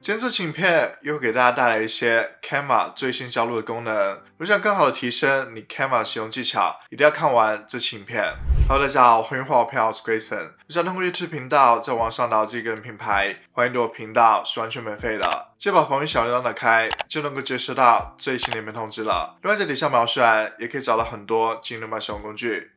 今天这期影片又给大家带来一些 Canva 最新加入的功能。如果想更好的提升你 Canva 的使用技巧，一定要看完这期影片。Hello， 大家好，欢迎回到我频道，我是 Grayson。如想通过 YouTube 频道在网上打造一个人品牌，欢迎对我频道是完全免费的。记得把旁边小铃铛打开，就能够接收到最新的影片通知了。另外在底下描述栏也可以找到很多精灵版使用工具。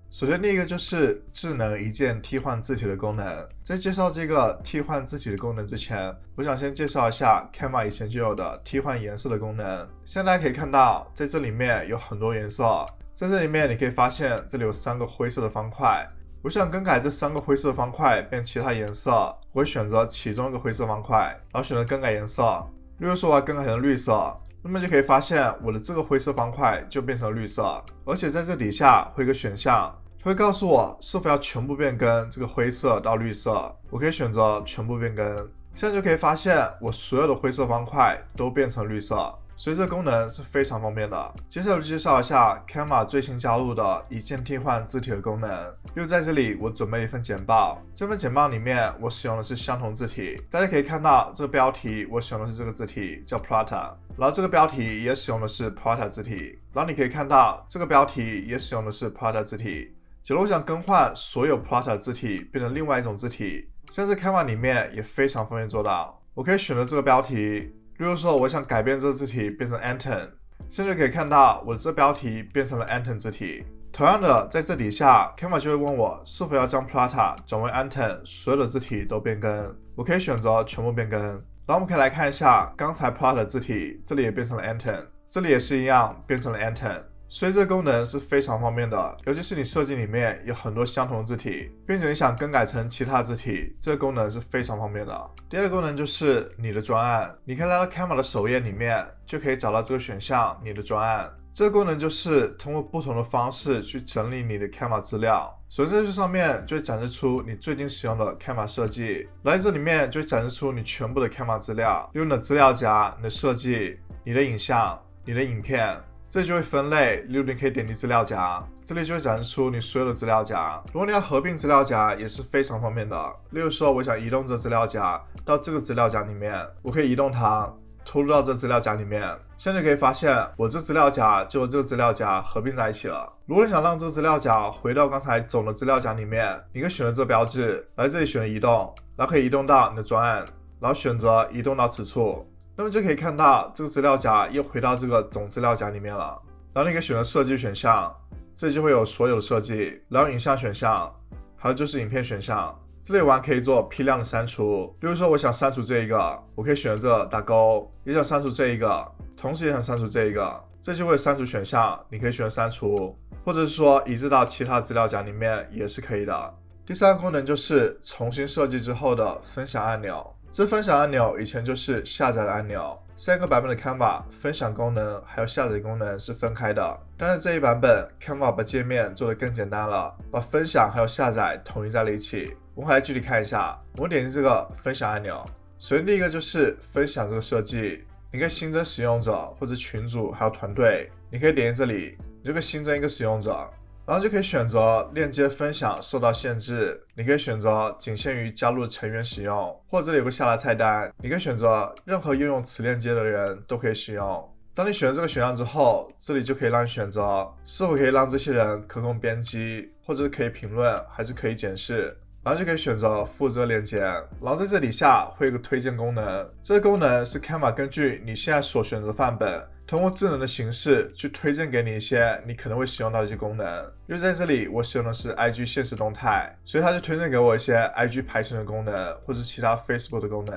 首先，第一个就是智能一键替换字体的功能。在介绍这个替换字体的功能之前，我想先介绍一下 Canva 以前就有的替换颜色的功能。现在大家可以看到，在这里面有很多颜色，在这里面你可以发现这里有3个灰色的方块。我想更改这3个灰色的方块变其他颜色，我会选择其中一个灰色方块，然后选择更改颜色。例如说我要更改成绿色，那么就可以发现我的这个灰色方块就变成绿色，而且在这底下会有个选项。它会告诉我是否要全部变更这个灰色到绿色，我可以选择全部变更。现在就可以发现我所有的灰色方块都变成绿色，所以这个功能是非常方便的。接下来就介绍一下 Canva 最新加入的一键替换字体的功能。又在这里我准备了一份简报，这份简报里面我使用的是相同字体，大家可以看到这个标题我使用的是这个字体叫 Prata， 然后这个标题也使用的是 Prata 字体，然后你可以看到这个标题也使用的是 Prata 字体。假如我想更换所有 Prata 字体变成另外一种字体，现在在 Canva 里面也非常方便做到。我可以选择这个标题，例如说我想改变这个字体变成 Anton， 现在就可以看到我的这标题变成了 Anton 字体。同样的，在这底下 Canva 就会问我是否要将 Prata 转为 Anton 所有的字体都变更，我可以选择全部变更。然后我们可以来看一下刚才 Prata 字体，这里也变成了 Anton， 这里也是一样变成了 Anton。所以这个功能是非常方便的，尤其是你设计里面有很多相同的字体，并且你想更改成其他字体，这个功能是非常方便的。第二个功能就是你的专案，你可以来到 Canva 的首页里面，就可以找到这个选项你的专案。这个功能就是通过不同的方式去整理你的 Canva 资料。首先在这上面就会展示出你最近使用的 Canva 设计，来这里面就会展示出你全部的 Canva 资料，例如你的资料夹、你的设计、你的影像、你的影片。这里就会分类，例如你可以点击资料夹，这里就会展示出你所有的资料夹。如果你要合并资料夹也是非常方便的，例如说我想移动这资料夹到这个资料夹里面，我可以移动它拖入到这资料夹里面，现在就可以发现我这资料夹就和这个资料夹合并在一起了。如果你想让这个资料夹回到刚才总的资料夹里面，你可以选择这个标志，来这里选择移动，然后可以移动到你的专案，然后选择移动到此处。那么就可以看到这个资料夹又回到这个总资料夹里面了。然后你可以选择设计选项，这里就会有所有的设计，然后影像选项，还有就是影片选项。这里玩可以做批量的删除，比如说我想删除这一个，我可以选择这打勾，也想删除这一个，同时也想删除这一个，这就会有删除选项，你可以选择删除，或者是说移植到其他资料夹里面也是可以的。第三个功能就是重新设计之后的分享按钮。这分享按钮以前就是下载的按钮，3个版本的 Canva 分享功能还有下载功能是分开的，但是这一版本 Canva 把界面做得更简单了，把分享还有下载统一在了一起。我们来具体看一下，我们点击这个分享按钮，首先第一个就是分享这个设计，你可以新增使用者或者群组还有团队，你可以点击这里，你就可以新增一个使用者。然后就可以选择链接分享受到限制，你可以选择仅限于加入的成员使用，或者这里有个下拉菜单，你可以选择任何拥有此链接的人都可以使用。当你选择这个选项之后，这里就可以让你选择是否可以让这些人可供编辑，或者是可以评论，还是可以检视。然后就可以选择复制链接，然后在这底下会有个推荐功能，这个功能是 Canva 根据你现在所选择的范本，通过智能的形式去推荐给你一些你可能会使用到的一些功能。因为在这里我使用的是 IG 限时动态，所以它就推荐给我一些 IG 排程的功能，或者其他 Facebook 的功能。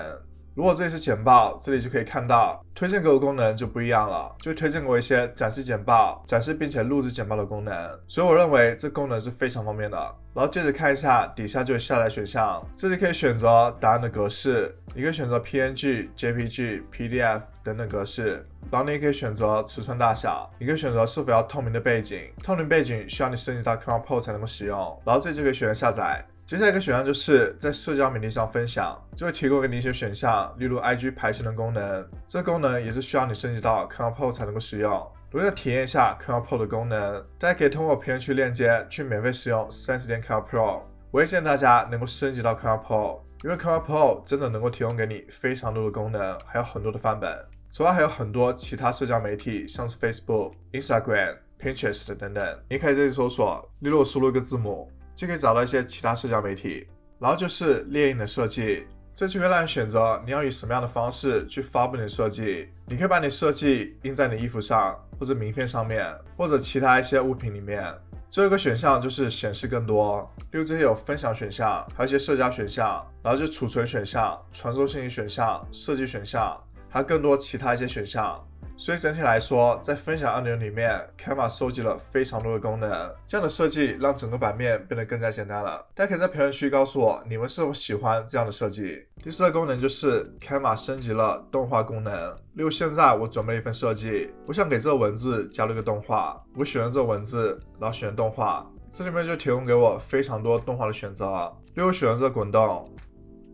如果这里是简报，这里就可以看到推荐给我功能就不一样了，就会推荐给我一些展示简报、展示并且录制简报的功能，所以我认为这功能是非常方便的。然后接着看一下底下就有下载选项，这里可以选择档案的格式，你可以选择 PNG、JPG、PDF 等等格式，然后你也可以选择尺寸大小，你可以选择是否要透明的背景，透明背景需要你升级到 Canva Pro 才能够使用，然后这里就可以选择下载。接下来一个选项就是在社交媒体上分享，就会提供给你一些选项，例如 IG 排程的功能，这个功能也是需要你升级到 Canva Pro 才能够使用。如果要体验一下 Canva Pro 的功能，大家可以通过评论区链接去免费使用30天 Canva Pro。我也建议大家能够升级到 Canva Pro，因为 Canva Pro 真的能够提供给你非常多的功能，还有很多的范本。此外还有很多其他社交媒体，像是 Facebook、Instagram、Pinterest 等等，你可以在这里搜索，例如我输入一个字母，就可以找到一些其他社交媒体。然后就是列印的设计，这就会让你选择你要以什么样的方式去发布你的设计。你可以把你的设计印在你的衣服上，或者名片上面，或者其他一些物品里面。最后一个选项就是显示更多，例如这些有分享选项，还有一些社交选项，然后就储存选项、传送信息选项、设计选项，还有更多其他一些选项。所以整体来说，在分享按钮里面 Canva 收集了非常多的功能，这样的设计让整个版面变得更加简单了。大家可以在评论区告诉我你们是否喜欢这样的设计。第四个功能就是 Canva 升级了动画功能，例如现在我准备了一份设计，我想给这个文字加入一个动画，我选了这个文字，然后选动画，这里面就提供给我非常多动画的选择，例如我选了这个滚动，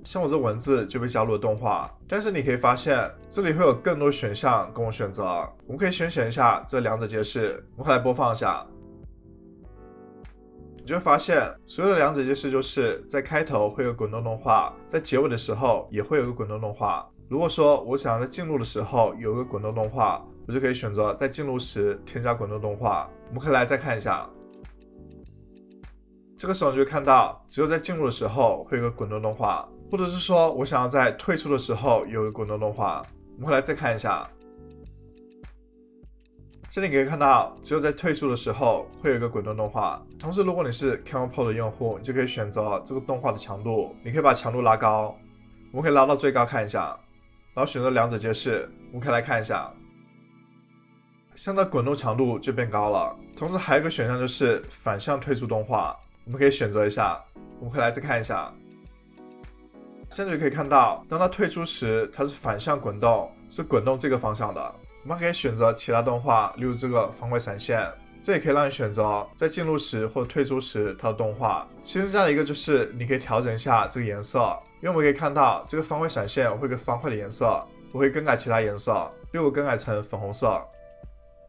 像我这文字就被加入了动画，但是你可以发现这里会有更多选项供我选择，我们可以先选一下这两者皆是，我们可以来播放一下，你就会发现所有的两者皆是就是在开头会有滚动动画，在结尾的时候也会有个滚动动画。如果说我想要在进入的时候有个滚动动画，我就可以选择在进入时添加滚动动画。我们可以来再看一下，这个时候你就会看到只有在进入的时候会有个滚动动画，或者是说我想要在退出的时候有个滚动动画。我们回来再看一下，这里可以看到只有在退出的时候会有一个滚动动画。同时如果你是 Canva Pro 的用户，你就可以选择这个动画的强度，你可以把强度拉高，我们可以拉到最高看一下，然后选择两者皆是，我们可以来看一下，现在滚动强度就变高了。同时还有一个选项就是反向退出动画，我们可以选择一下，我们可以来再看一下，现在就可以看到当它退出时它是反向滚动，是滚动这个方向的。我们还可以选择其他动画，例如这个方块闪现，这也可以让你选择在进入时或退出时它的动画。新增加的一个就是你可以调整一下这个颜色，因为我们可以看到这个方块闪现会跟方块的颜色，我会更改其他颜色，例如我更改成粉红色，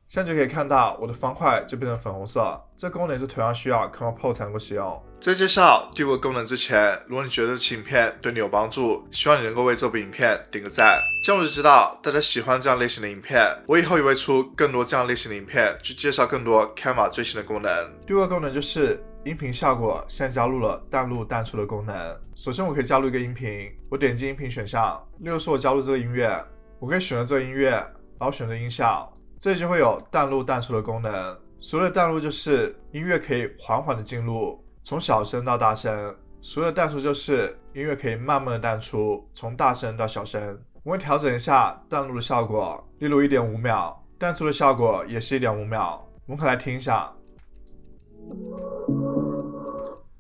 现在就可以看到我的方块就变成粉红色。这个功能是同样需要 Canva Pro 才能够使用。在介绍第五个功能之前，如果你觉得这期影片对你有帮助，希望你能够为这部影片点个赞，这样我就知道大家喜欢这样类型的影片，我以后也会出更多这样类型的影片，去介绍更多 Canva 最新的功能。第五个功能就是音频效果，现在加入了淡入淡出的功能。首先我可以加入一个音频，我点击音频选项，例如说我加入这个音乐，我可以选择这个音乐，然后选择音效，这里就会有淡入淡出的功能。所谓的淡入就是音乐可以缓缓的进入，从小声到大声；所谓的淡出就是音乐可以慢慢的淡出，从大声到小声。我们调整一下淡入的效果，例如 1.5 秒，淡出的效果也是 1.5 秒。我们可以来听一下，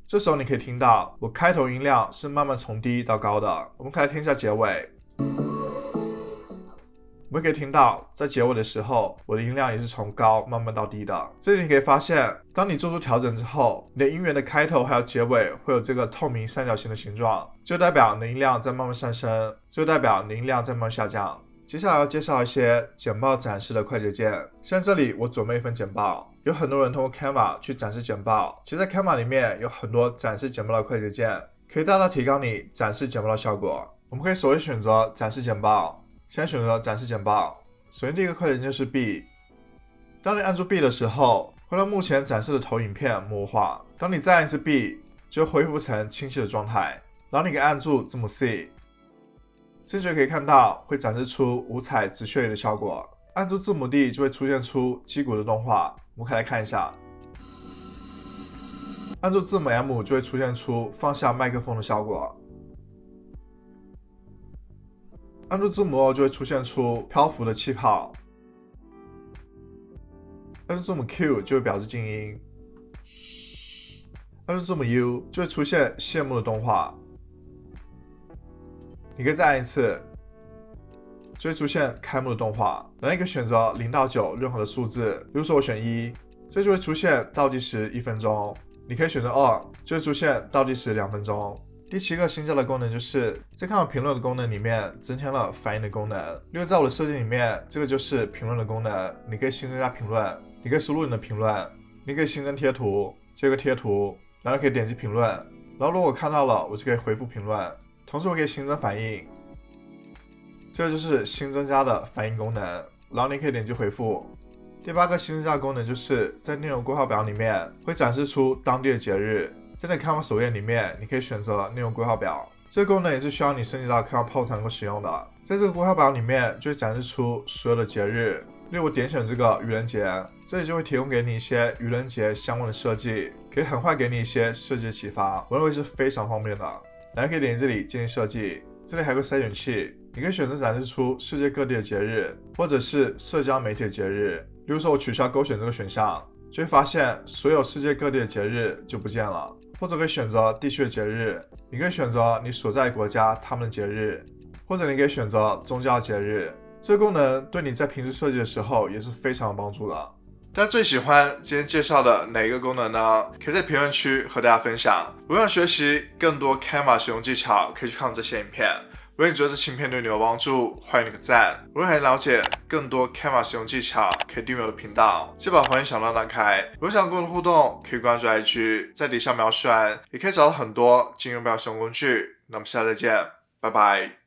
这时候你可以听到我开头音量是慢慢从低到高的。我们可以来听一下结尾，我们可以听到在结尾的时候我的音量也是从高慢慢到低的。这里你可以发现当你做出调整之后，你的音源的开头还有结尾会有这个透明三角形的形状，就代表你的音量在慢慢上升，就代表你的音量在慢慢下降。接下来要介绍一些简报展示的快捷键，像这里我准备一份简报，有很多人通过 Canva 去展示简报，其实在 Canva 里面有很多展示简报的快捷键，可以大大提高你展示简报的效果。我们可以首先选择展示简报，先选择展示简报。首先第一个快捷键就是 B， 当你按住 B 的时候，会让目前展示的投影片模糊化。当你再按一次 B， 就恢复成清晰的状态。然后你可以按住字母 C， 这就可以看到会展示出五彩直血的效果。按住字母 D 就会出现出击鼓的动画，我们可以来看一下。按住字母 M 就会出现出放下麦克风的效果。按住字母 O 就会出现出漂浮的气泡，按住字母 Q 就会表示静音，按住字母 U 就会出现谢幕的动画。你可以再按一次，就会出现开幕的动画。然后你可以选择0到9任何的数字，比如说我选1，这就会出现倒计时1分钟。你可以选择2，就会出现倒计时2分钟。第7个新加的功能就是在看我评论的功能里面增添了反应的功能。例如在我的设计里面，这个就是评论的功能，你可以新增加评论，你可以输入你的评论，你可以新增贴图，这个贴图，然后可以点击评论，然后如果我看到了，我就可以回复评论。同时我可以新增反应，这就是新增加的反应功能，然后你可以点击回复。第8个新增加的功能就是在内容规划表里面会展示出当地的节日，在你 Canva 首页里面你可以选择内容规划表，这个功能也是需要你升级到 Canva Pro 才能够使用的。在这个规划表里面就会展示出所有的节日，例如我点选这个愚人节，这里就会提供给你一些愚人节相关的设计，可以很快给你一些设计的启发，我认为是非常方便的。然后可以点击这里进行设计，这里还有个筛选器，你可以选择展示出世界各地的节日，或者是社交媒体的节日。比如说我取消勾选这个选项，就会发现所有世界各地的节日就不见了。或者可以选择地区的节日，你可以选择你所在国家他们的节日，或者你可以选择宗教节日。这个功能对你在平时设计的时候也是非常有帮助的。大家最喜欢今天介绍的哪一个功能呢？可以在评论区和大家分享。如果想学习更多 Canva 使用技巧，可以去看这些影片。如果你觉得这期影片对你有帮助，欢迎你个赞。如果想了解更多 Canva 使用技巧，可以订阅我的频道，记得把黄金小铃铛打开。如果想跟我互动，可以关注 IG， 在底下描述栏也可以找到很多金融表使用工具。那我们下次再见，拜拜。